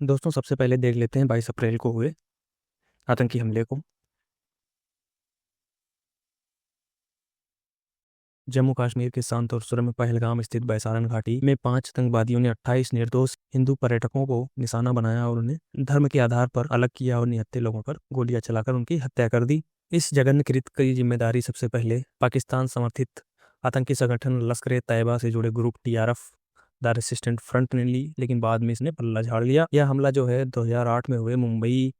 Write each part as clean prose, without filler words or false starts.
दोस्तों सबसे पहले देख लेते हैं 22 अप्रैल को हुए आतंकी हमले को। जम्मू कश्मीर के सांतोरसुर में पहलगाम स्थित बैसारन घाटी में 5 आतंकवादियों ने 28 निर्दोष हिंदू पर्यटकों को निशाना बनाया और उन्हें धर्म के आधार पर अलग किया और निहत्थे लोगों पर गोलियां चलाकर उनकी हत्या कर दी। इस जघन्य कृत्य की जिम्मेदारी सबसे पहले पाकिस्तान समर्थित आतंकी संगठन लश्कर ए तैयबा से जुड़े group TRF the resistant front ने ली, लेकिन बाद में इसने पल्ला झाड़ लिया। यह हमला जो है 2008 में हुए मुंबई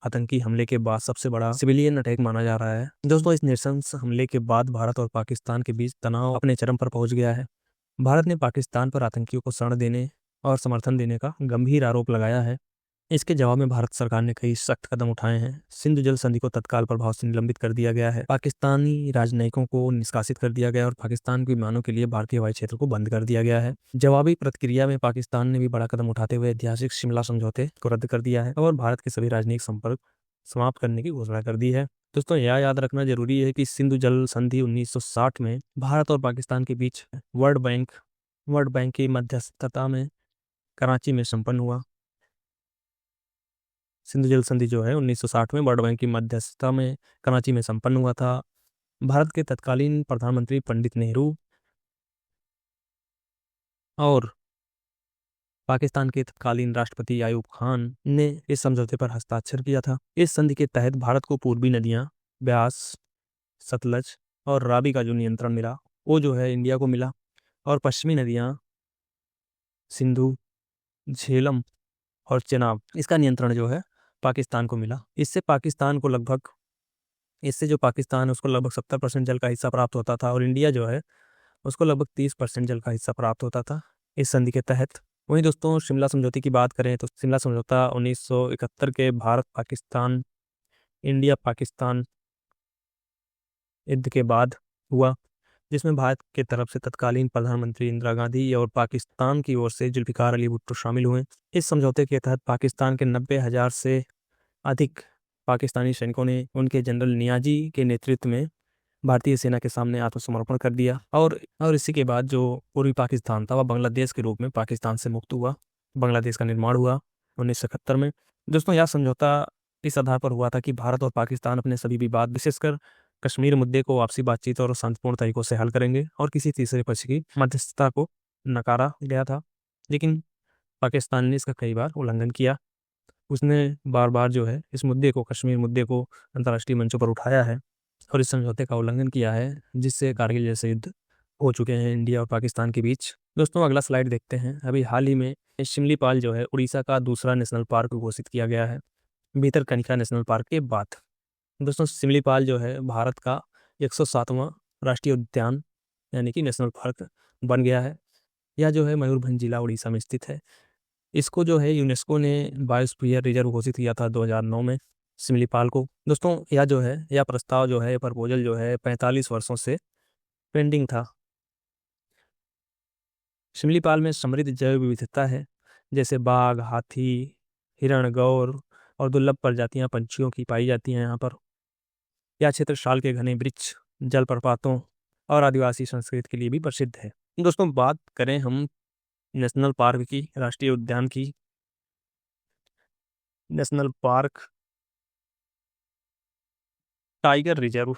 आतंकी हमले के बाद सबसे बड़ा सिविलियन अटैक माना जा रहा है। दोस्तों इस नृशंस हमले के बाद भारत और पाकिस्तान के बीच तनाव अपने चरम पर पहुंच गया है। भारत ने पाकिस्तान पर आतंकियों को शरण देने और समर्थन देने का गंभीर आरोप लगाया है। इसके जवाब में भारत सरकार ने कई सख्त कदम उठाए हैं। सिंधु जल संधि को तत्काल प्रभाव से निलंबित कर दिया गया है, पाकिस्तानी राजनयिकों को निष्कासित कर दिया गया और पाकिस्तान के विमानों के लिए भारतीय हवाई क्षेत्र को बंद कर दिया गया है। जवाबी प्रतिक्रिया में पाकिस्तान ने भी बड़ा कदम उठाते हुए ऐतिहासिक शिमला समझौते को रद्द कर दिया है और भारत के सभी राजनयिक संपर्क समाप्त करने की घोषणा कर दी है। दोस्तों यह याद रखना जरूरी है कि सिंधु जल संधि 1960 में भारत और पाकिस्तान के बीच वर्ल्ड बैंक की मध्यस्थता में कराची में संपन्न हुआ। सिंधु जल संधि जो है 1960 में वर्ल्ड बैंक की मध्यस्थता में कराची में संपन्न हुआ था। भारत के तत्कालीन प्रधानमंत्री पंडित नेहरू और पाकिस्तान के तत्कालीन राष्ट्रपति अयूब खान ने इस समझौते पर हस्ताक्षर किया था। इस संधि के तहत भारत को पूर्वी नदियां ब्यास, सतलज और रावी का जो नियंत्रण मिला वो जो है इंडिया को मिला और पश्चिमी नदियां सिंधु, झेलम और चेनाब इसका नियंत्रण जो है पाकिस्तान को मिला। इससे जो पाकिस्तान है उसको लगभग 70% जल का हिस्सा प्राप्त होता था और इंडिया जो है उसको लगभग 30% जल का हिस्सा प्राप्त होता था इस संधि के तहत। वहीं दोस्तों शिमला समझौते की बात करें तो शिमला समझौता 1971 के इंडिया पाकिस्तान युद्ध के बाद हुआ, जिसमें भारत के तरफ से तत्कालीन प्रधानमंत्री इंदिरा गांधी और पाकिस्तान की ओर से जुल्फिकार अली भुट्टो शामिल हुए। इस समझौते के तहत पाकिस्तान के 90,000 से अधिक पाकिस्तानी सैनिकों ने उनके जनरल नियाजी के नेतृत्व में भारतीय सेना के सामने आत्मसमर्पण कर दिया और इसी के बाद जो पूर्वी पाकिस्तान था वह बांग्लादेश के रूप में पाकिस्तान से मुक्त हुआ। बांग्लादेश का निर्माण हुआ 1971 में। दोस्तों यह समझौता इस आधार पर हुआ था कि भारत और पाकिस्तान अपने सभी विवाद विशेषकर कश्मीर मुद्दे को आपसी बातचीत और शांतिपूर्ण तरीकों से हल करेंगे और किसी तीसरे पक्ष की मध्यस्थता को नकारा गया था, लेकिन पाकिस्तान ने इसका कई बार उल्लंघन किया। उसने बार बार जो है इस मुद्दे को, कश्मीर मुद्दे को अंतर्राष्ट्रीय मंचों पर उठाया है और इस समझौते का उल्लंघन किया है, जिससे कारगिल जैसे युद्ध हो चुके हैं इंडिया और पाकिस्तान के बीच। दोस्तों अगला स्लाइड देखते हैं। अभी हाल ही में शिमलीपाल जो है उड़ीसा का दूसरा नेशनल पार्क घोषित किया गया है भितरकनिका नेशनल पार्क के बाद। दोस्तों शिमलीपाल जो है भारत का 107वां राष्ट्रीय उद्यान यानी कि नेशनल पार्क बन गया है। यह जो है मयूरभंज जिला उड़ीसा में स्थित है। इसको जो है यूनेस्को ने बायोस्फीयर रिजर्व घोषित किया था 2009 में शिमलीपाल को। दोस्तों यह प्रस्ताव जो है, प्रपोजल जो है 45 वर्षों से पेंडिंग था। शिमलीपाल में समृद्ध जैव विविधता है, जैसे बाघ, हाथी, हिरण, गौर और दुर्लभ प्रजातियां पंछियों की पाई जाती हैं यहाँ पर। यह क्षेत्र शाल के घने वृक्ष, जलप्रपातों और आदिवासी संस्कृति के लिए भी प्रसिद्ध है। दोस्तों बात करें हम नेशनल पार्क की, राष्ट्रीय उद्यान की, नेशनल पार्क, टाइगर रिजर्व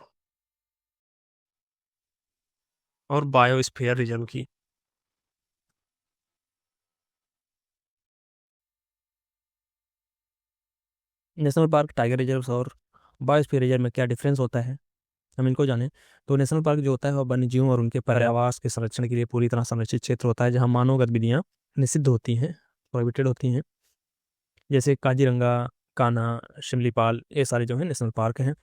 और बायोस्फीयर रिजर्व की। नेशनल पार्क, टाइगर रिजर्व और बायोस्फीयर रिजर्व में क्या डिफरेंस होता है हम इनको जानें तो नेशनल पार्क जो होता है वह वन्यजीवों और उनके पर्यावास के संरक्षण के लिए पूरी तरह संरक्षित क्षेत्र होता है, जहां मानव गतिविधियां निषिद्ध होती हैं, प्रोहिबिटेड होती हैं, जैसे काजीरंगा, कान्हा, शिमलीपाल, ये सारे जो है नेशनल पार्क हैं।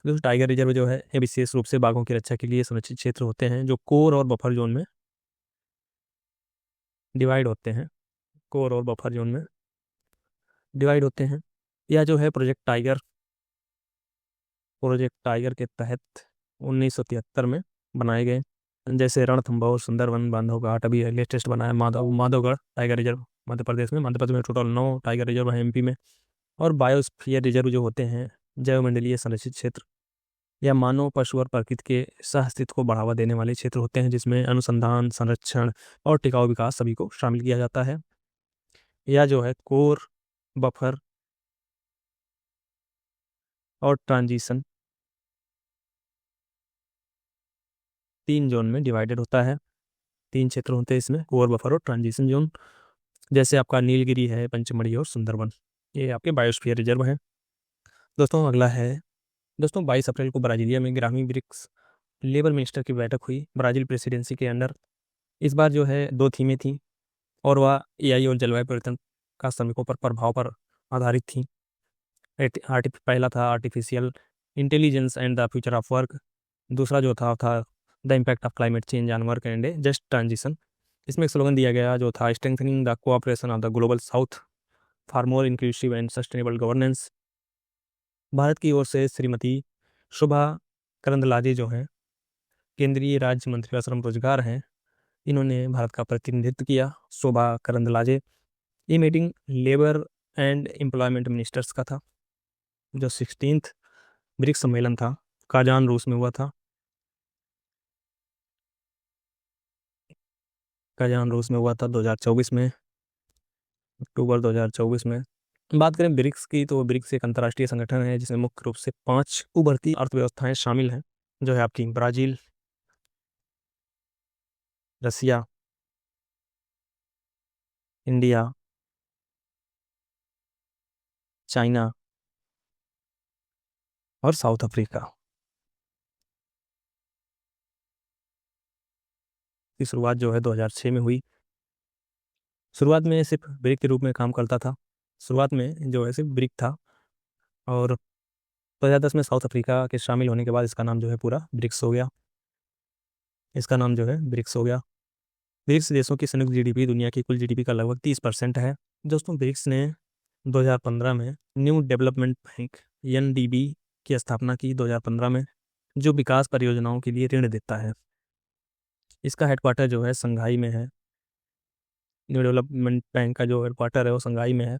दोस्तों टाइगर रिजर्व जो है ये विशेष रूप से बाघों की रक्षा के लिए संरक्षित क्षेत्र होते हैं, जो कोर और बफर जोन में डिवाइड होते हैं। कोर और बफर जोन में डिवाइड होते हैं। यह जो है प्रोजेक्ट टाइगर के तहत 1973 में बनाए गए, जैसे रणथंभौर, सुंदरवन, बांधव घाट, अभी लेटेस्ट बना है माधवगढ़ टाइगर रिजर्व मध्य प्रदेश में टोटल 9 टाइगर रिजर्व है MP में। और बायोस्फीयर रिजर्व जो होते हैं जैवमंडलीय संरक्षित क्षेत्र या मानव, पशु और प्रकृति के सहअस्तित्व को बढ़ावा देने वाले क्षेत्र होते हैं, जिसमें अनुसंधान, संरक्षण और टिकाऊ विकास सभी को शामिल किया जाता है। यह जो है कोर बफर और ट्रांजिशन 3 जोन में डिवाइडेड होता है। 3 क्षेत्र होते हैं इसमें, कोर, बफर और ट्रांजिशन जोन। जैसे आपका नीलगिरी है, पंचमढ़ी और सुंदरबन, ये आपके बायोस्फीयर रिजर्व है। दोस्तों अगला है, दोस्तों 22 अप्रैल को ब्राजीलिया में ग्रामीण ब्रिक्स लेबर मिनिस्टर की बैठक हुई ब्राज़ील प्रेसिडेंसी के अंडर। इस बार जो है 2 थीमें थी और वह एआई और जलवायु परिवर्तन का श्रमिकों पर प्रभाव पर आधारित थी। पहला था artificial intelligence and the future of work. दूसरा जो था the impact of climate change on work and A just transition. इसमें एक स्लोगन दिया गया जो था strengthening the cooperation of the global south for more inclusive and sustainable governance. Bharat की ओर से श्रीमती शोभा करंदलाजे जो हैं, केंद्रीय राज्य मंत्री श्रम रोजगार हैं, इन्होंने भारत का प्रतिनिधित्व किया। शोभा करंदलाजे। ये meeting labour and employment ministers का था। जो 16th ब्रिक्स सम्मेलन था, काजान रूस में हुआ था। काजान रूस में हुआ था 2024 में, अक्टूबर 2024 में। बात करें ब्रिक्स की, तो ब्रिक्स एक अंतर्राष्ट्रीय संगठन है जिसमें मुख्य रूप से 5 उभरती अर्थव्यवस्थाएं शामिल हैं, जो है आपकी ब्राज़ील, रसिया, इंडिया, चाइना और साउथ अफ्रीका। की शुरुआत जो है 2006 में हुई। शुरुआत में सिर्फ ब्रिक के रूप में काम करता था। शुरुआत में जो है सिर्फ ब्रिक था, और 2010 में साउथ अफ्रीका के शामिल होने के बाद इसका नाम जो है पूरा ब्रिक्स हो गया। इसका नाम जो है ब्रिक्स हो गया। ब्रिक्स देशों की संयुक्त जीडीपी दुनिया की कुल जीडीपी का लगभग 30% है। दोस्तों ब्रिक्स ने 2015 में न्यू डेवलपमेंट बैंक एनडीबी की स्थापना की 2015 में, जो विकास परियोजनाओं के लिए ऋण देता है। इसका हेडक्वार्टर जो है संघाई में है। न्यू डेवलपमेंट बैंक का जो हेडक्वार्टर है वो संघाई में है।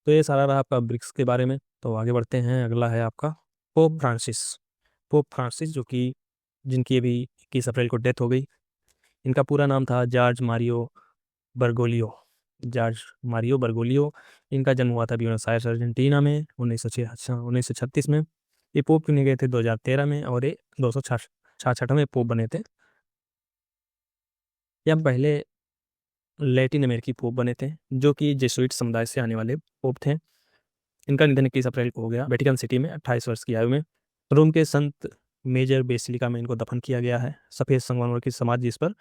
तो ये सारा रहा आपका ब्रिक्स के बारे में। तो आगे बढ़ते हैं। अगला है आपका पोप फ्रांसिस। पोप फ्रांसिस जो कि जिनकी अभी 21 अप्रैल को डेथ हो गई। इनका पूरा नाम था Jorge Mario Bergoglio. Jorge Mario Bergoglio. इनका जन्म हुआ था ब्यूनस आयर्स अर्जेंटीना में 1936 में। ये पोप चुने गए थे 2013 में, और ये 266वें पोप बने थे। यह पहले लैटिन अमेरिकी पोप बने थे, जो कि जेसुइट समुदाय से आने वाले पोप थे। इनका निधन 21 अप्रैल को हो गया वेटिकन सिटी में 28 वर्ष की आयु में। रोम के संत मेजर बेसिलिका में इनको दफन किया गया है। सफ़ेद संगमरमर की समाधि जिस पर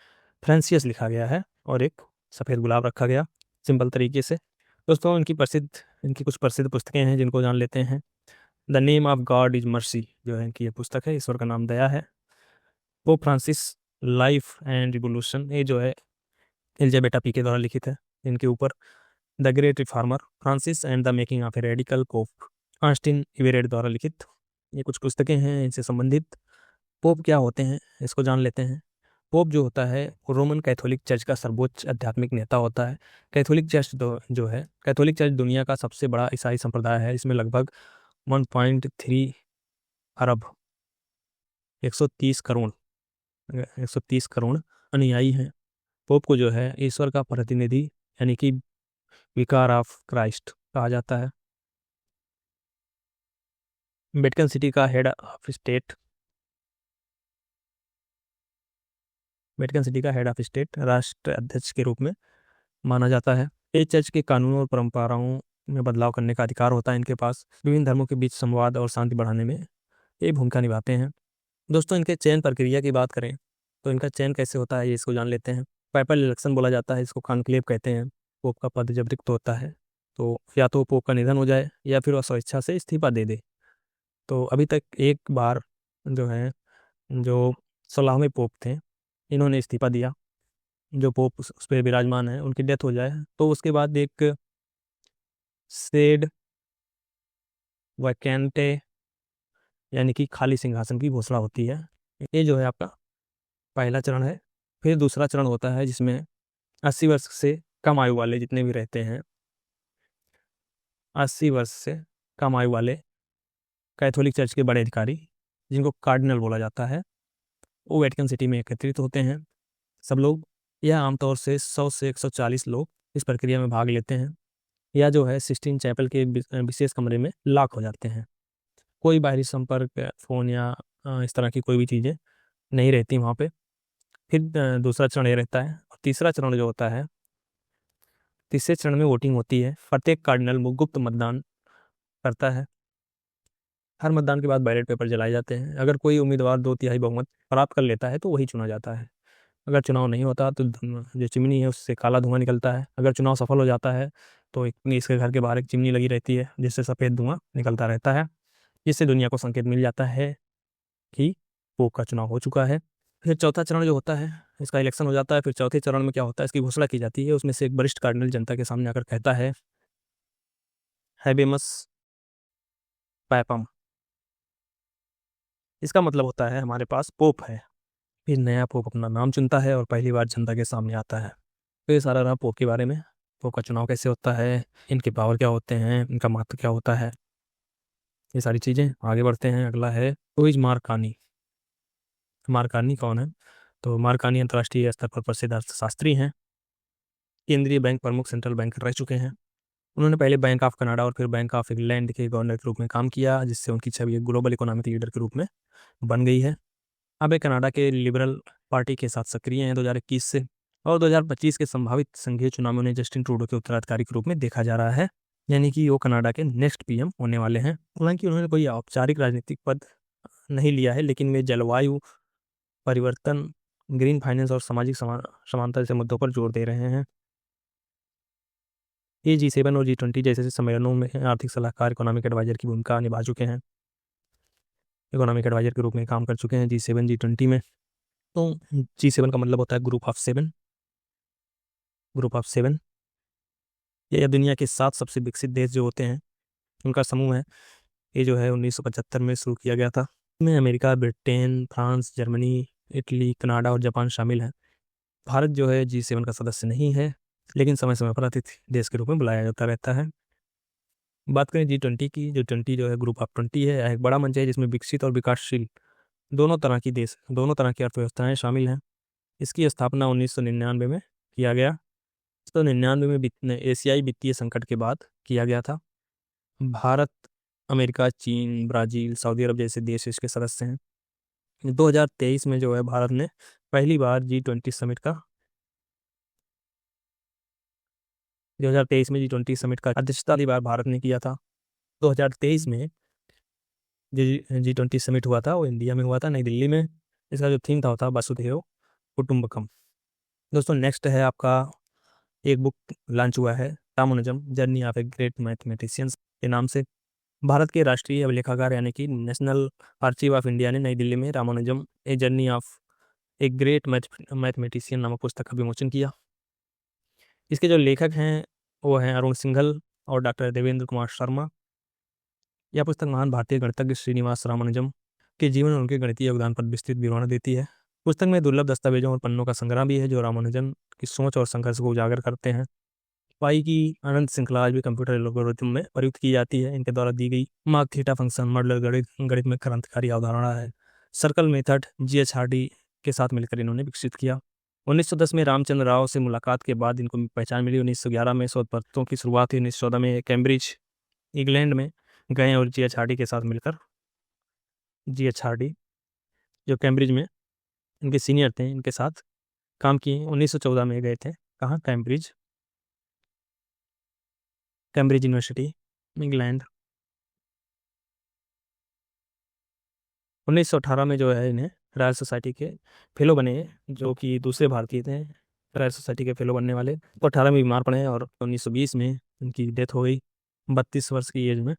फ्रांसियस लिखा गया है और एक सफ़ेद गुलाब रखा गया सिंपल तरीके से। दोस्तों इनकी कुछ प्रसिद्ध पुस्तकें हैं जिनको जान लेते हैं। The name of God is mercy जो है इनकी ये पुस्तक है। ईश्वर का नाम दया है। Pope Francis life and revolution, ये जो है एलिजाबेटा पी के द्वारा लिखित है इनके ऊपर। The great reformer Francis and the making of a radical pope, Austen Ivereigh द्वारा लिखित। ये कुछ पुस्तकें हैं इनसे संबंधित। पोप क्या होते हैं इसको जान लेते हैं। पोप जो होता है रोमन कैथोलिक चर्च का सर्वोच्च आध्यात्मिक नेता होता है। कैथोलिक चर्च जो है, कैथोलिक चर्च दुनिया का सबसे बड़ा ईसाई संप्रदाय है। इसमें लगभग 1.3 अरब 130 करोड़ अनुयायी हैं। पोप को जो है ईश्वर का प्रतिनिधि यानी कि विकार ऑफ क्राइस्ट कहा जाता है। वेटिकन सिटी का हेड ऑफ स्टेट राष्ट्र अध्यक्ष के रूप में माना जाता है। ये चर्च के कानूनों और परंपराओं में बदलाव करने का अधिकार होता है इनके पास। विभिन्न धर्मों के बीच संवाद और शांति बढ़ाने में ये भूमिका निभाते हैं। दोस्तों इनके चयन प्रक्रिया की बात करें तो इनका चयन कैसे होता है ये इसको जान लेते हैं। पैपल इलेक्शन बोला जाता है, इसको कॉन्क्लेव कहते हैं। पोप का पद जब रिक्त होता है तो या तो पोप का निधन हो जाए या फिर वह स्वेच्छा से इस्तीफा दे दे। तो अभी तक एक बार जो है, जो 16वें पोप थे, इन्होंने इस्तीफा दिया। जो पोप उस पर विराजमान है उनकी डेथ हो जाए तो उसके बाद एक सेड वैकेंटे यानी कि खाली सिंहासन की घोषणा होती है। ये जो है आपका पहला चरण है। फिर दूसरा चरण होता है जिसमें 80 वर्ष से कम आयु वाले जितने भी रहते हैं, 80 वर्ष से कम आयु वाले कैथोलिक चर्च के बड़े अधिकारी, जिनको कार्डिनल बोला जाता है, वो वेटिकन सिटी में एकत्रित होते हैं सब लोग। यह आमतौर से 100 से 140 लोग इस प्रक्रिया में भाग लेते हैं। या जो है सिस्टीन चैपल के विशेष कमरे में लॉक हो जाते हैं। कोई बाहरी संपर्क, फ़ोन या इस तरह की कोई भी चीज़ें नहीं रहती वहाँ पे। फिर दूसरा चरण ये रहता है, और तीसरा चरण जो होता है, तीसरे चरण में वोटिंग होती है। प्रत्येक कार्डिनल गुप्त मतदान करता है। हर मतदान के बाद बैलेट पेपर जलाए जाते हैं। अगर कोई उम्मीदवार 2/3 बहुमत प्राप्त कर लेता है तो वही चुना जाता है। अगर चुनाव नहीं होता तो जो चिमनी है उससे काला धुआं निकलता है। अगर चुनाव सफल हो जाता है तो इसके घर के बाहर एक चिमनी लगी रहती है जिससे सफ़ेद धुआं निकलता रहता है, जिससे दुनिया को संकेत मिल जाता है कि पोप का चुनाव हो चुका है। फिर चौथा चरण जो होता है, इसका इलेक्शन हो जाता है। फिर चौथे चरण में क्या होता है, इसकी घोषणा की जाती है। उसमें से एक वरिष्ठ कार्डिनल जनता के सामने आकर कहता है, हैबेमस पैपम। इसका मतलब होता है हमारे पास पोप है। फिर नया पोप अपना नाम चुनता है और पहली बार जनता के सामने आता है। तो ये सारा रहा पोप के बारे में। पोप का चुनाव कैसे होता है, इनके पावर क्या होते हैं, इनका महत्व क्या होता है, ये सारी चीज़ें। आगे बढ़ते हैं। अगला है लुइस मार्कानी। मार्कानी कौन है? तो मार्कानी अंतर्राष्ट्रीय स्तर पर प्रसिद्ध अर्थशास्त्री हैं। केंद्रीय बैंक प्रमुख, सेंट्रल बैंकर रह चुके हैं। उन्होंने पहले बैंक ऑफ कनाडा और फिर बैंक ऑफ इंग्लैंड के गवर्नर के रूप में काम किया, जिससे उनकी छवि एक ग्लोबल इकोनॉमिक लीडर के रूप में बन गई है। अब वे कनाडा के लिबरल पार्टी के साथ सक्रिय हैं 2021 से, और 2025 के संभावित संघीय चुनाव में उन्हें जस्टिन ट्रूडो के उत्तराधिकारी के रूप में देखा जा रहा है, यानी कि वो कनाडा के नेक्स्ट पीएम होने वाले हैं। हालांकि उन्होंने कोई औपचारिक राजनीतिक पद नहीं लिया है, लेकिन वे जलवायु परिवर्तन, ग्रीन फाइनेंस और सामाजिक समानता जैसे मुद्दों पर जोर दे रहे हैं। ये G7 और G20 जैसे सम्मेलनों में आर्थिक सलाहकार, इकोनॉमिक एडवाइजर की भूमिका निभा चुके हैं। इकोनॉमिक एडवाइजर के रूप में काम कर चुके हैं G7 G20 में। तो G7 का मतलब होता है ग्रुप ऑफ 7। ग्रुप ऑफ 7 ये दुनिया के 7 सबसे विकसित देश जो होते हैं उनका समूह है। ये जो है 1975 में शुरू किया गया था। इसमें America, Britain, France, Germany, Italy, Canada और जापान शामिल हैं। भारत जो है G7 का सदस्य नहीं है, लेकिन समय समय पर अतिथि देश के रूप में बुलाया जाता रहता है। बात करें G20 की, G20 जो है ग्रुप ऑफ 20 है। यह एक बड़ा मंच है जिसमें विकसित और विकासशील दोनों तरह की अर्थव्यवस्थाएं शामिल हैं। इसकी स्थापना 1999 में किया गया। 1999 में एशियाई वित्तीय संकट के बाद किया गया था। भारत, अमेरिका, चीन, ब्राज़ील, सऊदी अरब जैसे देश इसके सदस्य हैं। 2023 में जो है भारत ने पहली बार G20 समिट का 2023 में G20 समिट का अध्यक्षता पहली बार भारत ने किया था। 2023 में G20 समिट हुआ था, वो इंडिया में हुआ था, नई दिल्ली में। इसका जो थीम था वसुधैव कुटुंबकम। दोस्तों नेक्स्ट है आपका, एक बुक लॉन्च हुआ है, Ramanujan journey of a great mathematicians के नाम से। भारत के राष्ट्रीय अभिलेखागार यानी कि नेशनल आर्चिव ऑफ इंडिया ने नई दिल्ली में Ramanujam a journey of a great mathematician नामक पुस्तक का विमोचन किया। इसके जो लेखक हैं वो हैं अरुण सिंघल और डॉक्टर देवेंद्र कुमार शर्मा। यह पुस्तक महान भारतीय गणितज्ञ श्रीनिवास रामानुजम के जीवन और उनके गणितीय योगदान पर विस्तृत विवरण देती है। पुस्तक में दुर्लभ दस्तावेजों और पन्नों का संग्रह भी है जो रामानुजन की सोच और संघर्ष को उजागर करते हैं। पाई की अनंत श्रृंखला आज भी कंप्यूटर एल्गोरिथम में प्रयुक्त की जाती है। इनके द्वारा दी गई मार्क थीटा फंक्शन मॉडलर गणित में क्रांतिकारी अवधारणा है। सर्कल मेथड GH हार्डी के साथ मिलकर इन्होंने विकसित किया। 1910 में रामचंद्र राव से मुलाकात के बाद इनको पहचान मिली। 1911 में शोध पत्रों की शुरुआत हुई। 1914 में कैम्ब्रिज इंग्लैंड में गए और GH हार्डी के साथ मिलकर, GH हार्डी जो कैम्ब्रिज में इनके सीनियर थे, इनके साथ काम किए। 1914 में गए थे कहाँ? Cambridge university, England. 1918 में जो है इन्हें रॉयल सोसाइटी के फेलो बने, जो कि दूसरे भारतीय थे रॉयल सोसाइटी के फेलो बनने वाले। तो 18 में बीमार पड़े और 1920 में इनकी डेथ हो गई 32 वर्ष की एज में।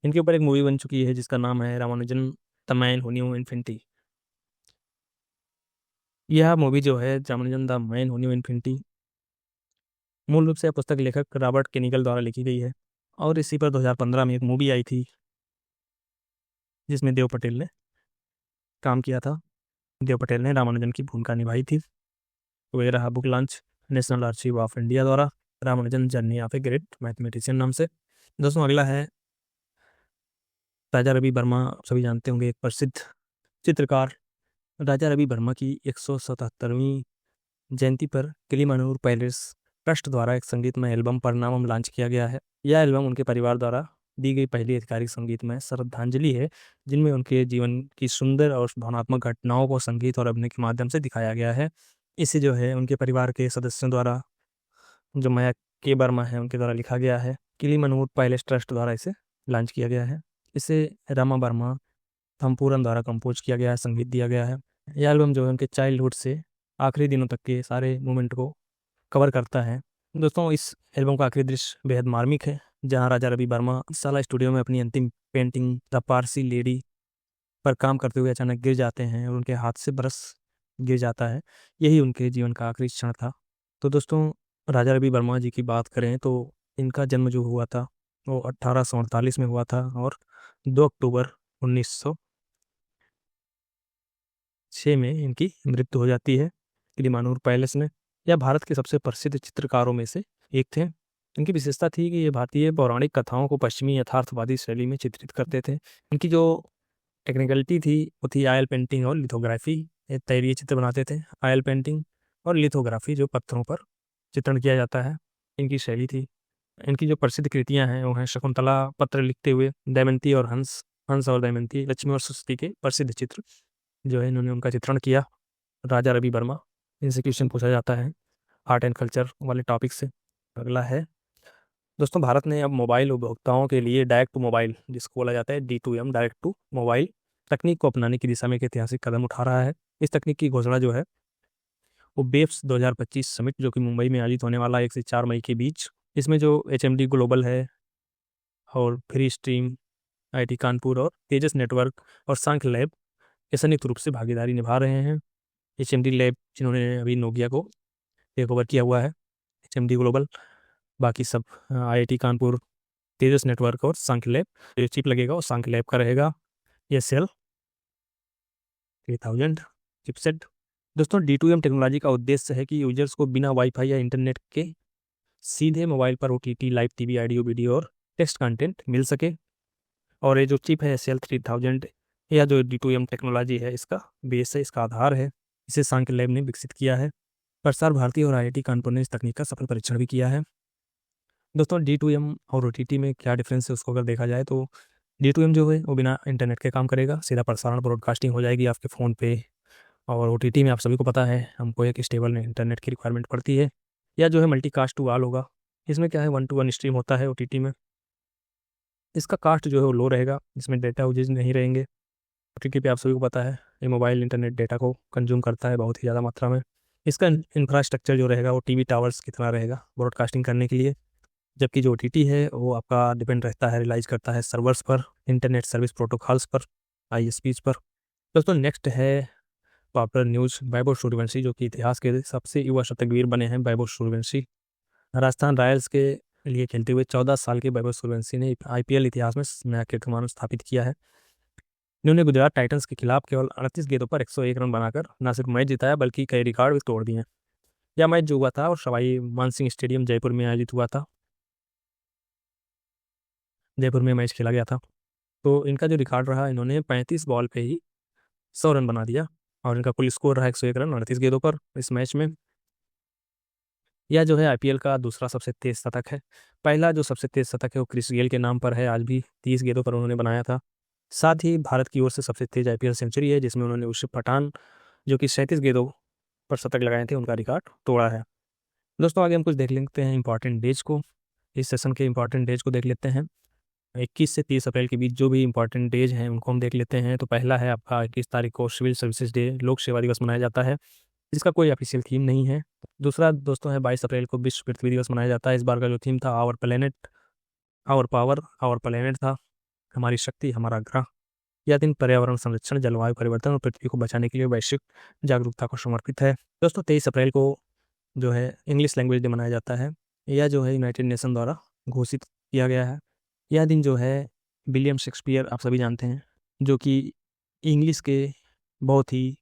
इनके ऊपर एक मूवी बन चुकी है जिसका नाम है Ramanujan the man who new infinity. यह मूवी जो है Ramanujan the man who new infinity, मूल रूप से पुस्तक लेखक रॉबर्ट केनिगल द्वारा लिखी गई है, और इसी पर 2015 में एक मूवी आई थी जिसमें देव पटेल ने काम किया था। देव पटेल ने रामानुजन की भूमिका निभाई थी। तो ये रहा book launch national archive of India द्वारा, Ramanujan journey of a great mathematician नाम से। दोस्तों अगला है राजा रवि वर्मा। सभी जानते होंगे, एक प्रसिद्ध चित्रकार। राजा रवि वर्मा की 177वीं जयंती पर किलीमंजारो पैलेस ट्रस्ट द्वारा एक संगीतमय एल्बम परिणामम लॉन्च किया गया है। यह एल्बम उनके परिवार द्वारा दी गई पहली आधिकारिक संगीतमय श्रद्धांजलि है, जिनमें उनके जीवन की सुंदर और भावनात्मक घटनाओं को संगीत और अभिनय के माध्यम से दिखाया गया है। इसे जो है उनके परिवार के सदस्यों द्वारा, जो मयंक के वर्मा है उनके द्वारा लिखा गया है। किलीमनूर पैलेस ट्रस्ट द्वारा इसे लॉन्च किया गया है। इसे रमा वर्मा थम्पूरन द्वारा कंपोज किया गया है, संगीत दिया गया है। यह एल्बम जो है उनके चाइल्डहुड से आखिरी दिनों तक के सारे मोमेंट को कवर करता है। दोस्तों, इस एल्बम का आखिरी दृश्य बेहद मार्मिक है, जहां राजा रवि वर्मा साला स्टूडियो में अपनी अंतिम पेंटिंग द पारसी लेडी पर काम करते हुए अचानक गिर जाते हैं और उनके हाथ से ब्रश गिर जाता है। यही उनके जीवन का आखिरी क्षण था। तो दोस्तों, राजा रवि वर्मा जी की बात करें तो इनका जन्म जो हुआ था वो 1848 में हुआ था और 2 अक्टूबर 1906 में इनकी मृत्यु हो जाती है किलीमानूर पैलेस में। यह भारत के सबसे प्रसिद्ध चित्रकारों में से एक थे। इनकी विशेषता थी कि ये भारतीय पौराणिक कथाओं को पश्चिमी यथार्थवादी शैली में चित्रित करते थे। इनकी जो टेक्निकलिटी थी वो थी ऑयल पेंटिंग और लिथोग्राफी। ये तैलीय चित्र बनाते थे। ऑयल पेंटिंग और लिथोग्राफी, जो पत्थरों पर चित्रण किया जाता है, इनकी शैली थी। इनकी जो प्रसिद्ध कृतियां हैं वो हैं शकुंतला, पत्र लिखते हुए, दमयंती और हंस, हंस और दमयंती, लक्ष्मी और सरस्वती के प्रसिद्ध चित्र जो है इन्होंने उनका चित्रण किया। राजा रवि वर्मा। इनसे क्वेश्चन पूछा जाता है आर्ट एंड कल्चर वाले टॉपिक से। अगला है दोस्तों, भारत ने अब मोबाइल उपभोक्ताओं के लिए डायरेक्ट टू मोबाइल, जिसको बोला जाता है D2M, डायरेक्ट टू मोबाइल तकनीक को अपनाने की दिशा में एक ऐतिहासिक कदम उठा रहा है। इस तकनीक की घोषणा जो है वो बेप्स 2025 समिट, जो कि मुंबई में आयोजित होने वाला 1 से 4 मई के बीच, इसमें जो HMD ग्लोबल है और फ्री स्ट्रीम, IIT कानपुर और तेजस नेटवर्क और सांख्य लैब ये संयुक्त रूप से भागीदारी निभा रहे हैं। HMD लैब जिन्होंने अभी नोकिया को टेक ओवर किया हुआ है, HMD ग्लोबल, बाकी सब IIT कानपुर, तेजस नेटवर्क और सांख्य लैब। जो चिप लगेगा वो सांख्य लैब का रहेगा। ये सेल 3000 चिपसेट। दोस्तों, D2M टेक्नोलॉजी का उद्देश्य है कि यूजर्स को बिना वाईफाई या इंटरनेट के सीधे मोबाइल पर OTT, live TV, audio video और टेक्स्ट कंटेंट मिल सके। और ये जो चिप है SL 3000, या जो D2M टेक्नोलॉजी है, इसका बेस है, इसका आधार है। इसे सांख्य लैब ने विकसित किया है। प्रसार भारती और IIT कानपुर ने इस तकनीक का सफल परीक्षण भी किया है। दोस्तों, D2M और OTT में क्या डिफरेंस है उसको अगर देखा जाए तो D2M जो है वो बिना इंटरनेट के काम करेगा, सीधा प्रसारण ब्रॉडकास्टिंग हो जाएगी आपके फ़ोन पे। और OTT में आप सभी को पता है हमको एक स्टेबल इंटरनेट की रिक्वायरमेंट पड़ती है। या जो है मल्टीकास्ट टू ऑल होगा। इसमें क्या है, 1 to 1 स्ट्रीम होता है OTT में। इसका कास्ट जो है वो लो रहेगा, इसमें डेटा यूजेज नहीं रहेंगे। OTT पे आप सभी को पता है ये मोबाइल इंटरनेट डेटा को कंज्यूम करता है बहुत ही ज़्यादा मात्रा में। इसका इंफ्रास्ट्रक्चर जो रहेगा वो TV टावर्स की तरह रहेगा ब्रॉडकास्टिंग करने के लिए। जबकि जो OTT है वो आपका डिपेंड रहता है, रिलाइज करता है सर्वर्स पर, इंटरनेट सर्विस प्रोटोकॉल्स पर, ISPs पर। दोस्तों, नेक्स्ट है पॉपुलर न्यूज़, वैभव सूर्यवंशी, जो कि इतिहास के सबसे युवा शतकवीर बने हैं। वैभव सूर्यवंशी राजस्थान रॉयल्स के लिए खेलते हुए 14 साल के वैभव सूर्यवंशी ने IPL इतिहास में नया कीर्तिमान स्थापित किया है। इन्होंने गुजरात टाइटंस के खिलाफ केवल 38 गेंदों पर 101 रन बनाकर न सिर्फ मैच जिताया बल्कि कई रिकॉर्ड भी तोड़ दिए। यह मैच जो हुआ था और सवाई मानसिंह स्टेडियम जयपुर में आयोजित हुआ था। जयपुर में मैच खेला गया था। तो इनका जो रिकॉर्ड रहा, इन्होंने 35 बॉल पे ही 100 रन बना दिया और इनका कुल स्कोर रहा 101 रन 38 गेंदों पर इस मैच में। यह जो है IPL का दूसरा सबसे तेज शतक है। पहला जो सबसे तेज शतक है वो क्रिस गेल के नाम पर है, आज भी 30 गेंदों पर उन्होंने बनाया था। साथ ही भारत की ओर से सबसे तेज IPL सेंचुरी है, जिसमें उन्होंने ऋषभ पठान, जो कि 37 गेंदों पर शतक लगाए थे, उनका रिकॉर्ड तोड़ा है। दोस्तों, आगे हम कुछ देख लेते हैं इंपॉर्टेंट डेज को। इस सेशन के इंपॉर्टेंट डेज को देख लेते हैं। 21 से 30 अप्रैल के बीच जो भी इंपॉर्टेंट डेज हैं उनको हम देख लेते हैं। तो पहला है आपका 21 तारीख को सिविल सर्विसेज डे, लोक सेवा दिवस मनाया जाता है, जिसका कोई ऑफिशियल थीम नहीं है। दूसरा दोस्तों है 22 अप्रैल को विश्व पृथ्वी दिवस मनाया जाता है। इस बार का जो थीम था our planet, our power, our planet था, हमारी शक्ति हमारा ग्रह। यह दिन पर्यावरण संरक्षण, जलवायु परिवर्तन और पृथ्वी को बचाने के लिए वैश्विक जागरूकता को समर्पित है। दोस्तों, 23 अप्रैल को जो है इंग्लिश लैंग्वेज डे मनाया जाता है। यह जो है यूनाइटेड नेशन द्वारा घोषित किया गया है। यह दिन जो है विलियम शेक्सपियर, आप सभी जानते हैं, जो कि इंग्लिश के बहुत ही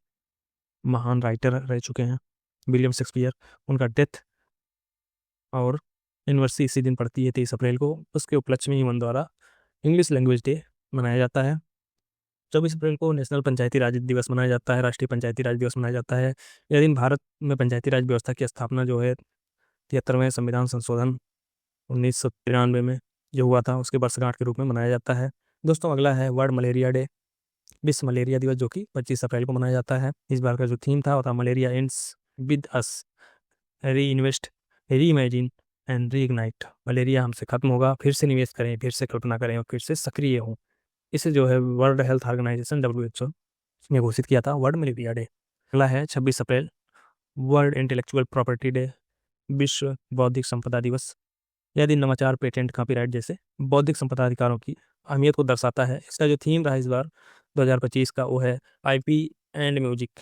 महान राइटर रह चुके हैं, विलियम शेक्सपियर, उनका डेथ और एनिवर्सरी इसी दिन पड़ती है 23 अप्रैल को। उसके उपलक्ष्य में यूएन द्वारा इंग्लिश लैंग्वेज डे मनाया जाता है। 24 अप्रैल को नेशनल पंचायती राज दिवस मनाया जाता है, राष्ट्रीय पंचायती राज दिवस मनाया जाता है। यह दिन भारत में पंचायती राज व्यवस्था की स्थापना जो है 73वें संविधान संशोधन 1993 में जो हुआ था उसके वर्षगांठ के रूप में मनाया जाता है। दोस्तों अगला है वर्ल्ड मलेरिया डे, विश्व मलेरिया दिवस, जो कि 25 अप्रैल को मनाया जाता है। इस बार का जो थीम था वो था मलेरिया एंड्स विद अस, री इन्वेस्ट, री imagine and re ignite. Malaria हमसे खत्म होगा, फिर से निवेश करें, फिर से कल्पना करें और फिर से सक्रिय हों। इसे जो है वर्ल्ड हेल्थ ऑर्गेनाइजेशन WHO ने घोषित किया था वर्ल्ड मलेरिया डे। अगला है 26 अप्रैल वर्ल्ड इंटेलेक्चुअल प्रॉपर्टी डे, विश्व बौद्धिक संपदा दिवस। यह दिन नवाचार, पेटेंट, कॉपीराइट जैसे बौद्धिक संपदा अधिकारों की अहमियत को दर्शाता है। इसका जो थीम रहा इस बार 2025 का वो है IP and music,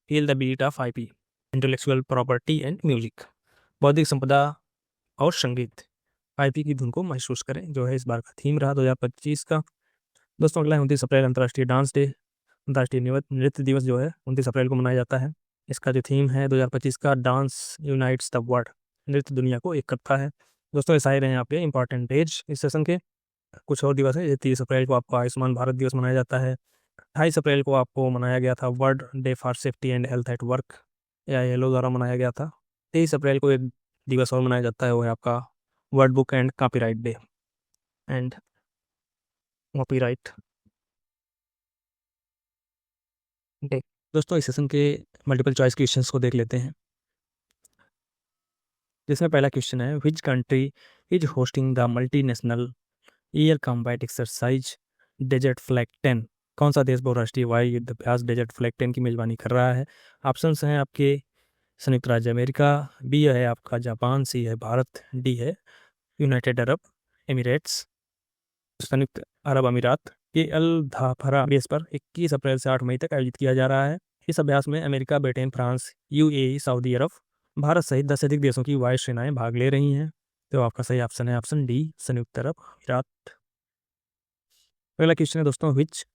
feel the beat of IP, intellectual property and music. बौद्धिक संपदा और संगीत, IP की धुन को महसूस करें, जो है इस बार का थीम रहा 2025 का। दोस्तों अगला है 29 अप्रैल अंतर्राष्ट्रीय डांस डे, अंतर्राष्ट्रीय नृत्य दिवस जो है 29 अप्रैल को मनाया जाता है। इसका जो थीम है 2025 का डांस यूनाइट्स द वर्ल्ड, नृत्य दुनिया को एक करता है। दोस्तों ये सारे रहे आपके इंपॉर्टेंट डेज इस सेशन के। कुछ और दिवस है, जैसे 30 अप्रैल को आपको आयुष्मान भारत दिवस मनाया जाता है। 28 अप्रैल को आपको मनाया गया था world day for safety and health at work, या येलो द्वारा मनाया गया था। 23 अप्रैल को एक दिवस और मनाया जाता है, वो है आपका world book and copyright day and copyright day. दोस्तों इस सेशन के मल्टीपल चॉइस क्वेश्चंस को देख लेते हैं, जिसमें पहला क्वेश्चन है which country is hosting the multinational air combat exercise desert flag 10। कौन सा देश बहुराष्ट्रीय वायु युद्ध अभ्यास डेजर्ट फ्लैग 10 की मेजबानी कर रहा है? ऑप्शंस हैं आपके संयुक्त राज्य अमेरिका, बी है आपका जापान, सी है भारत, डी है यूनाइटेड अरब एमिरेट्स, संयुक्त अरब अमीरात के अल धाफरा बेस पर 21 अप्रैल से 8 मई तक आयोजित किया जा रहा है। इस अभ्यास में अमेरिका, ब्रिटेन, फ्रांस, UAE, सऊदी अरब, भारत सहित 10 से अधिक देशों की वायु सेनाएं भाग ले रही हैं। तो आपका सही ऑप्शन है ऑप्शन डी, संयुक्त अरब अमीरात। अगला क्वेश्चन है दोस्तों which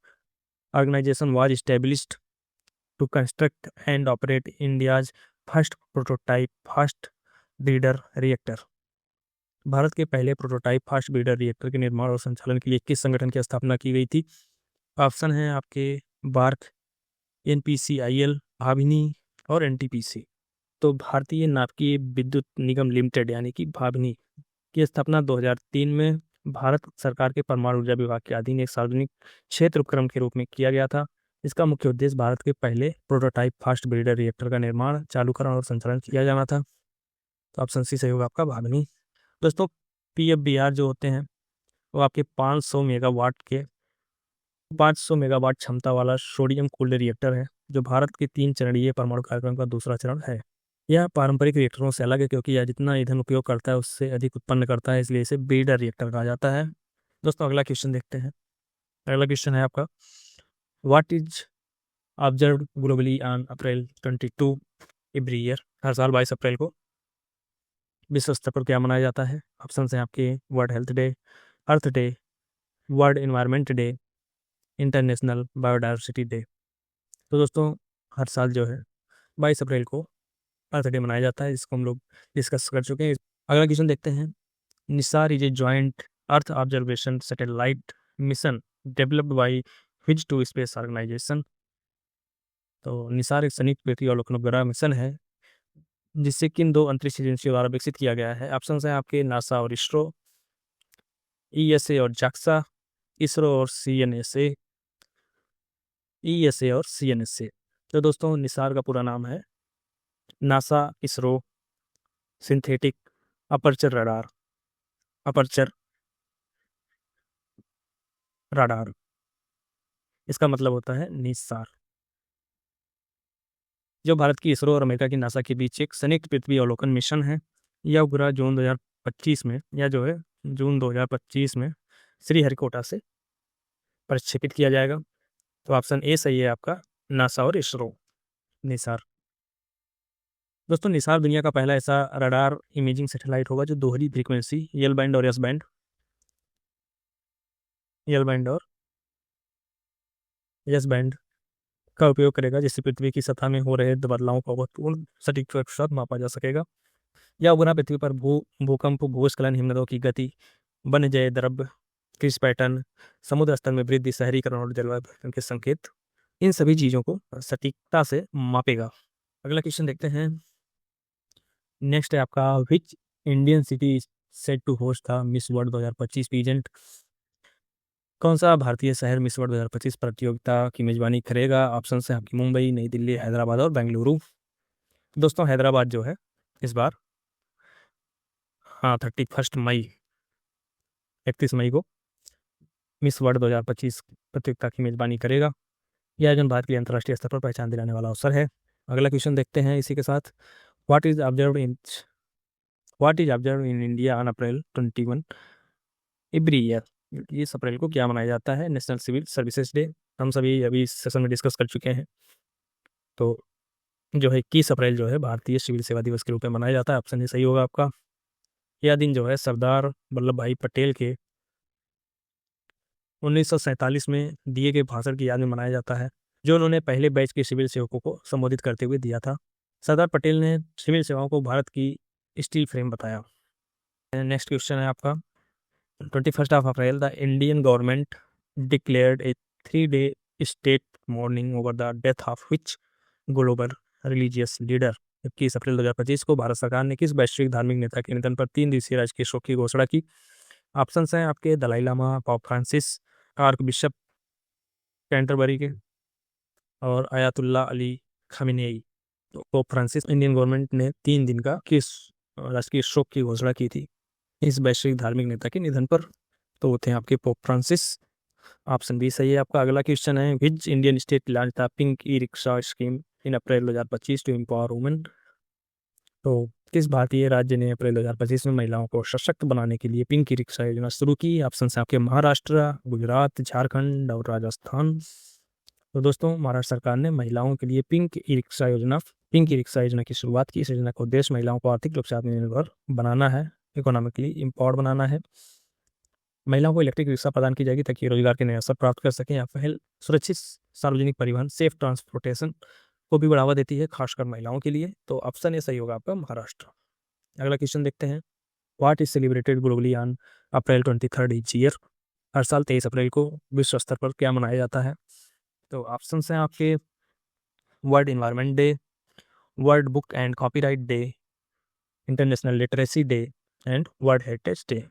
organisation was established to construct and operate India's first prototype fast breeder reactor. Bharat के पहले प्रोटोटाइप फास्ट ब्रीडर रिएक्टर के निर्माण और संचालन के लिए किस संगठन की स्थापना की गई थी? ऑप्शन है आपके बार्क, NPCIL, भाभिनी और NTPC। तो भारतीय नाभिकीय विद्युत निगम लिमिटेड यानी कि भाभिनी की स्थापना 2003 में भारत सरकार के परमाणु ऊर्जा विभाग के अधीन एक सार्वजनिक क्षेत्र उपक्रम के रूप में किया गया था। इसका मुख्य उद्देश्य भारत के पहले प्रोटोटाइप फास्ट ब्रीडर रिएक्टर का निर्माण, चालूकरण और संचालन किया जाना था। तो ऑप्शन सी सही होगा आपका भाभिनी। दोस्तों PFBR जो होते हैं वो आपके 500 मेगावाट क्षमता वाला सोडियम कूल्ड रिएक्टर है, जो भारत के 3 चरणीय परमाणु कार्यक्रम का दूसरा चरण है। यह पारंपरिक रिएक्टरों से अलग है क्योंकि यह जितना ईंधन उपयोग करता है उससे अधिक उत्पन्न करता है, इसलिए इसे ब्रीडर रिएक्टर कहा जाता है। दोस्तों अगला क्वेश्चन देखते हैं। अगला क्वेश्चन है आपका what is observed globally on April 22 every year. हर साल 22 अप्रैल को विश्व स्तर पर क्या मनाया जाता है? ऑप्शन हैं आपके world health day, earth day, world environment day, international biodiversity day. तो दोस्तों हर साल जो है 22 अप्रैल को अर्थ डे मनाया जाता है, जिसको हम लोग डिस्कस कर चुके हैं। अगला क्वेश्चन देखते हैं NISAR is a joint earth observation satellite mission developed by which two space organisation. तो निसार एक संयुक्त पृथ्वी अवलोकन उपग्रह मिशन है जिससे किन 2 अंतरिक्ष एजेंसियों द्वारा विकसित किया गया है? ऑप्शन हैं आपके नासा और इसरो, ESA और जाक्सा, इसरो और CNSA। तो दोस्तों निसार का पूरा नाम है NASA ISRO synthetic aperture radar. इसका मतलब होता है निसार, जो भारत की इसरो और अमेरिका की नासा के बीच एक संयुक्त पृथ्वी अवलोकन मिशन है। यह उपग्रह जून 2025 में जून 2025 में श्रीहरिकोटा से प्रक्षेपित किया जाएगा। तो ऑप्शन ए सही है आपका, नासा और इसरो, निसार। दोस्तों निसार दुनिया का पहला ऐसा रडार इमेजिंग सैटेलाइट होगा जो दोहरी फ्रीक्वेंसी एल बैंड और एस बैंड का उपयोग करेगा, जिससे पृथ्वी की सतह में हो रहे बदलावों को महत्वपूर्ण सटीकता के साथ मापा जा सकेगा। यह उपग्रह पृथ्वी पर भूकंप, भूस्खलन, हिमनदों की गति, वन्यजय द्रव्य, कृषि पैटर्न, समुद्र स्तर में वृद्धि, शहरीकरण और जलवायु परिवर्तन के संकेत, इन सभी चीज़ों को सटीकता से मापेगा। अगला क्वेश्चन देखते हैं। नेक्स्ट है आपका which Indian city set to host the Miss World 2025 pageant? कौन सा भारतीय शहर मिस वर्ल्ड 2025 प्रतियोगिता की मेजबानी करेगा? ऑप्शन है आपकी मुंबई, नई दिल्ली, हैदराबाद और बेंगलुरु। दोस्तों हैदराबाद जो है इस बार, हाँ, 31 मई, 31 मई को मिस वर्ल्ड 2025 प्रतियोगिता की मेजबानी करेगा। यह आयोजन भारत के लिए अंतर्राष्ट्रीय स्तर पर पहचान दिलाने वाला अवसर है। अगला क्वेश्चन देखते हैं इसी के साथ। What is observe in India on April 21 every year? 20 अप्रैल को क्या मनाया जाता है? National civil services day. हम सभी अभी इस सेशन में डिस्कस कर चुके हैं। तो जो है 21 अप्रैल जो है भारतीय सिविल सेवा दिवस के रूप में मनाया जाता है। ऑप्शन ही सही होगा आपका। यह दिन जो है सरदार वल्लभ भाई पटेल के 1947 में दिए गए भाषण की याद में मनाया जाता है, जो उन्होंने पहले बैच के सिविल सेवकों को संबोधित करते हुए दिया था। सरदार पटेल ने सिविल सेवाओं को भारत की स्टील फ्रेम बताया। नेक्स्ट क्वेश्चन है आपका। 21 April the Indian government declared a 3-day state mourning over the death of which global religious leader? 21 April 2025 को भारत सरकार ने किस वैश्विक धार्मिक नेता के निधन पर 3 दिवसीय राजकीय शोक की घोषणा की? ऑप्शंस हैं आपके Dalai Lama, Pope Francis, archbishop Canterbury के और आयतुल्ला अली खामेनेई। तो पोप फ्रांसिस, इंडियन गवर्नमेंट ने 3 दिन का किस राजकीय शोक की घोषणा की थी इस वैश्विक धार्मिक नेता के निधन पर? तो वो थे आपके पोप फ्रांसिस। ऑप्शन बी सही है आपका। अगला क्वेश्चन है which Indian state launch the pink e rickshaw scheme in April 2025 to empower women? तो किस भारतीय राज्य ने अप्रैल 2025 में महिलाओं को सशक्त बनाने के लिए पिंक ई रिक्शा योजना शुरू की? ऑप्शन है आपके महाराष्ट्र, गुजरात, झारखंड और राजस्थान। तो दोस्तों महाराष्ट्र सरकार ने महिलाओं के लिए पिंक ई रिक्शा योजना की शुरुआत की। इस योजना का उद्देश्य महिलाओं को आर्थिक रूप से आत्मनिर्भर बनाना है, इकोनॉमिकली इम्पावर्ड बनाना है। महिलाओं को इलेक्ट्रिक रिक्शा प्रदान की जाएगी ताकि रोजगार के नए अवसर प्राप्त कर सकें। यह पहल सुरक्षित सार्वजनिक परिवहन, सेफ ट्रांसपोर्टेशन को भी बढ़ावा देती है, खासकर महिलाओं के लिए। तो ऑप्शन ए सही होगा आपका महाराष्ट्र। अगला क्वेश्चन देखते हैं। What is celebrated globally on April 23 each year? हर साल 23 अप्रैल को विश्व स्तर पर क्या मनाया जाता है? तो ऑप्शन हैं आपके world environment day, world book and copyright day, international literacy day and world heritage day.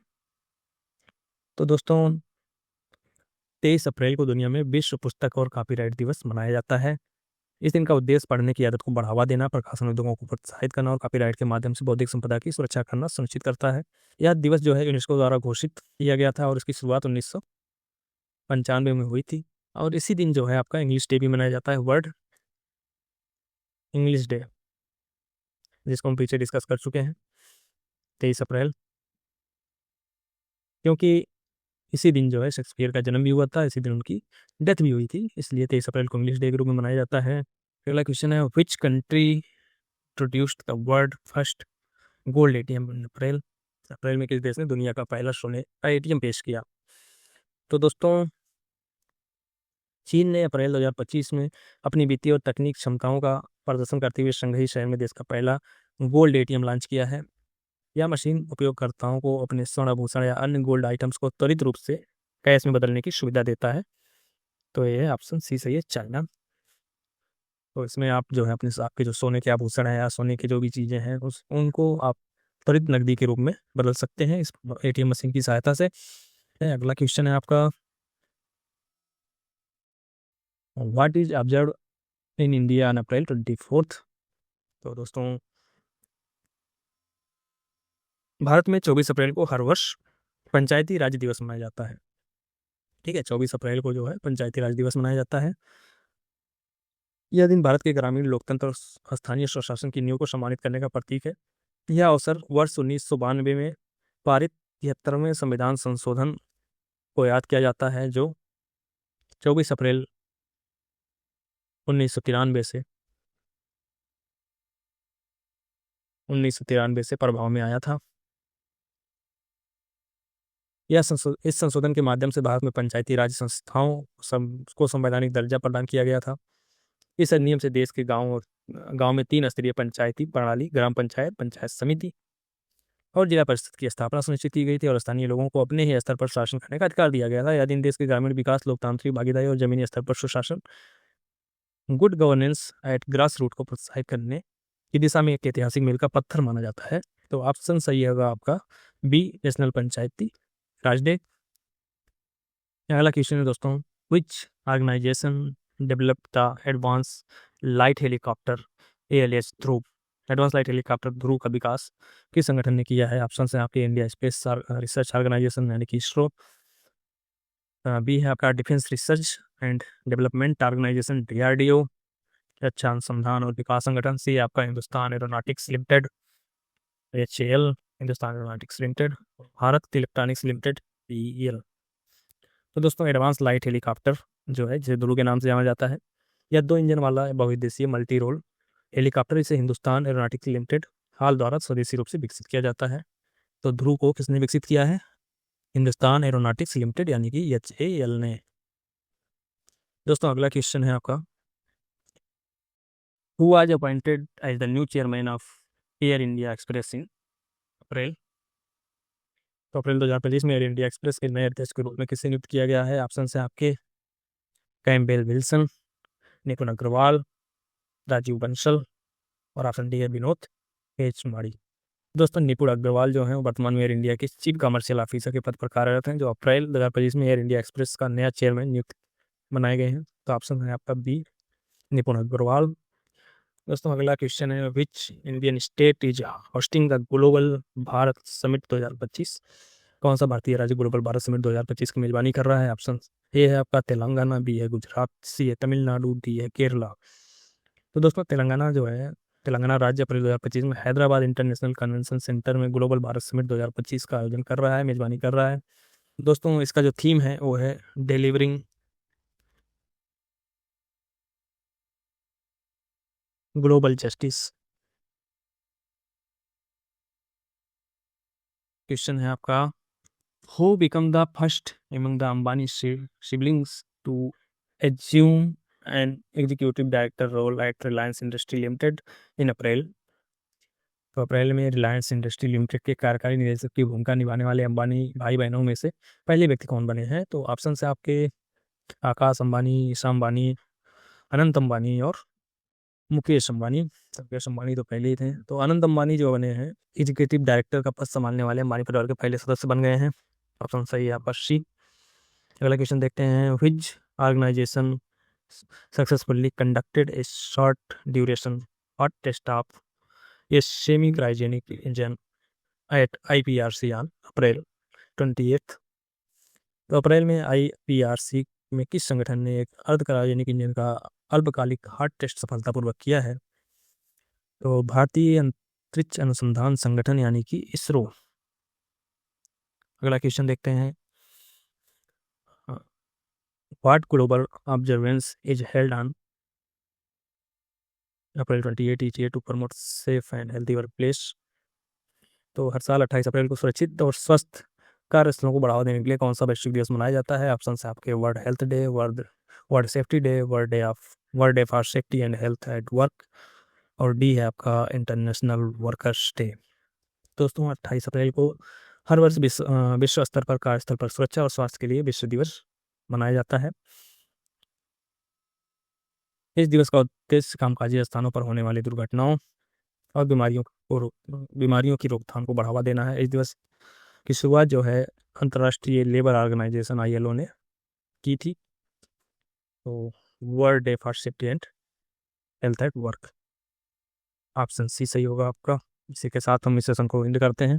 तो दोस्तों 23 अप्रैल को दुनिया में विश्व पुस्तक और कॉपीराइट दिवस मनाया जाता है। इस दिन का उद्देश्य पढ़ने की आदत को बढ़ावा देना, प्रकाशन उद्योगों को प्रोत्साहित करना और कॉपीराइट के माध्यम से बौद्धिक संपदा की सुरक्षा करना सुनिश्चित करता है। यह दिवस जो है यूनेस्को द्वारा घोषित किया गया था और इसकी शुरुआत 1995 में हुई थी। और इसी दिन जो है आपका इंग्लिश डे भी मनाया जाता है, वर्ल्ड इंग्लिश डे, जिसको हम पीछे डिस्कस कर चुके हैं 23 अप्रैल, क्योंकि इसी दिन जो है शेक्सपियर का जन्म भी हुआ था, इसी दिन उनकी डेथ भी हुई थी, इसलिए 23 अप्रैल को इंग्लिश डे के रूप में मनाया जाता है। अगला क्वेश्चन है which country introduced the world first gold ATM in April? April में किस देश ने दुनिया का पहला सोने का एटीएम पेश किया? तो दोस्तों चीन ने अप्रैल 2025 में अपनी वित्तीय और तकनीक क्षमताओं का प्रदर्शन करते हुए शंघाई शहर में देश का पहला गोल्ड एटीएम लॉन्च किया है। यह मशीन उपयोगकर्ताओं को अपने स्वर्ण आभूषण या अन्य गोल्ड आइटम्स को त्वरित रूप से कैश में बदलने की सुविधा देता है। तो ये ऑप्शन सी सही है, चाइना। तो इसमें आप जो है अपने आपके जो सोने के आभूषण है या सोने की जो भी चीज़ें हैं उनको आप त्वरित नकदी के रूप में बदल सकते हैं इस एटीएम मशीन की सहायता से। अगला क्वेश्चन है आपका what is observe in India on अप्रैल 24? तो दोस्तों भारत में 24 अप्रैल को हर वर्ष पंचायती राज दिवस मनाया जाता है। ठीक है, 24 अप्रैल को जो है पंचायती राज दिवस मनाया जाता है। यह दिन भारत के ग्रामीण लोकतंत्र और स्थानीय स्वशासन की नींव को सम्मानित करने का प्रतीक है। यह अवसर वर्ष 1992 में पारित 73वें संविधान संशोधन को याद किया जाता है, जो 24 अप्रैल 1993 से प्रभाव में आया था। इस संशोधन के माध्यम से भारत में पंचायती राज संस्थाओं को संवैधानिक दर्जा प्रदान किया गया था। इस अधिनियम से देश के गांव में 3 स्तरीय पंचायती प्रणाली, ग्राम पंचायत, पंचायत समिति और जिला परिषद की स्थापना सुनिश्चित की गई थी और स्थानीय लोगों को अपने ही स्तर पर शासन करने का अधिकार दिया गया था। यह दिन देश के ग्रामीण विकास, लोकतांत्रिक भागीदारी और जमीनी स्तर पर सुशासन, good governance at grass root को प्रोत्साहित करने की दिशा में एक ऐतिहासिक मील का पत्थर माना जाता है? तो ऑप्शन सही होगा आपका B, national panchayati raj day. अगला क्वेश्चन है दोस्तों, which organisation develop the advance light helicopter ALS Dhruv? Advance light helicopter Dhruv का विकास किस संगठन ने किया है? ऑप्शन है आपके इंडिया स्पेस रिसर्च ऑर्गेनाइजेशन यानी कि इसरो, बी है आपका defence research and development organisation DRDO, रक्षा अनुसंधान और विकास संगठन, सी आपका Hindustan aeronautics limited HAL, Hindustan aeronautics limited, Bharat electronics limited BEL। तो दोस्तों एडवांस लाइट हेलीकॉप्टर जो है, जिसे ध्रुव के नाम से जाना जाता है, यह 2 इंजन वाला बहुउद्देशीय मल्टी रोल हेलीकॉप्टर, इसे हिंदुस्तान एरोनॉटिक्स लिमिटेड हाल द्वारा स्वदेशी रूप से विकसित किया जाता है। तो ध्रुव को किसने विकसित किया है? हिंदुस्तान एरोनॉटिक्स लिमिटेड यानी कि HAL ने। दोस्तों अगला क्वेश्चन है आपका, who was appointed as the new chairman of Air India Express in April? तो अप्रैल 2025 में एयर इंडिया एक्सप्रेस के नए अध्यक्ष के रूप में किसे नियुक्त किया गया है? ऑप्शन है आपके कैम्पबेल विल्सन, निपुण अग्रवाल, राजीव बंसल और ऑप्शन डी है विनोद एच माड़ी। दोस्तों निपुण अग्रवाल जो हैं वो वर्तमान में एयर इंडिया के चीफ कमर्शियल ऑफिसर के पद पर कार्यरत हैं, जो अप्रैल 2025 में एयर इंडिया एक्सप्रेस का नया चेयरमैन नियुक्त बनाए गए हैं। तो ऑप्शन है आपका बी, निपुण अग्रवाल। दोस्तों अगला क्वेश्चन है, which Indian state is hosting the global Bharat summit 2025? कौन सा भारतीय राज्य ग्लोबल भारत समिट 2025 की मेजबानी कर रहा है? ऑप्शन ए है आपका तेलंगाना, बी है गुजरात, सी है तमिलनाडु, डी है केरला। तो दोस्तों तेलंगाना जो है, तेलंगाना राज्य अप्रैल 2025 में हैदराबाद इंटरनेशनल कन्वेंशन सेंटर में ग्लोबल भारत समिट 2025 का आयोजन कर रहा है, मेजबानी कर रहा है। दोस्तों इसका जो थीम है वो है डिलीवरिंग ग्लोबल जस्टिस। क्वेश्चन है आपका, who become the first among the Ambani siblings to assume an executive director role at Reliance Industries Limited in April? तो अप्रैल में रिलायंस इंडस्ट्री लिमिटेड के कार्यकारी निदेशक की भूमिका निभाने वाले अंबानी भाई बहनों में से पहले व्यक्ति कौन बने हैं? तो ऑप्शन से आपके आकाश अंबानी, ईशा अंबानी, अनंत अंबानी और मुकेश अंबानी। मुकेश अंबानी तो पहले ही थे। तो अनंत अंबानी जो बने हैं एग्जीक्यूटिव डायरेक्टर का पद संभालने वाले अंबानी परिवार के पहले सदस्य बन गए हैं। ऑप्शन सही है आपका सी। अगला क्वेश्चन देखते हैं, which organisation successfully conducted a short duration hot test of a semi cryogenic engine at IPRC on April 28। तो अप्रैल में IPRC में किस संगठन ने एक अर्ध क्रायोजेनिक इंजन का अल्पकालिक हॉट टेस्ट सफलतापूर्वक किया है? तो भारतीय अंतरिक्ष अनुसंधान संगठन यानी कि इसरो। अगला क्वेश्चन देखते हैं, what global observance is held on April 28 each year to promote safe and healthy workplace? तो हर साल 28 अप्रैल को सुरक्षित और स्वस्थ कार्यस्थलों को बढ़ावा देने के लिए कौन सा वैश्विक दिवस मनाया जाता है? ऑप्शन है आपके world health day, world safety day, world day for safety and health at work, और डी है आपका इंटरनेशनल वर्कर्स डे। दोस्तों 28 अप्रैल को हर वर्ष विश्व स्तर पर कार्यस्थल पर सुरक्षा और स्वास्थ्य के लिए विश्व दिवस मनाया जाता है। इस दिवस का उद्देश्य कामकाजी स्थानों पर होने वाली दुर्घटनाओं और बीमारियों की रोकथाम को बढ़ावा देना है। इस दिवस की शुरुआत जो है अंतर्राष्ट्रीय लेबर ऑर्गेनाइजेशन ILO ने की थी। तो world day for safety and health at work, option C सही होगा आपका। इसी के साथ हम इस सेशन को एंड करते हैं।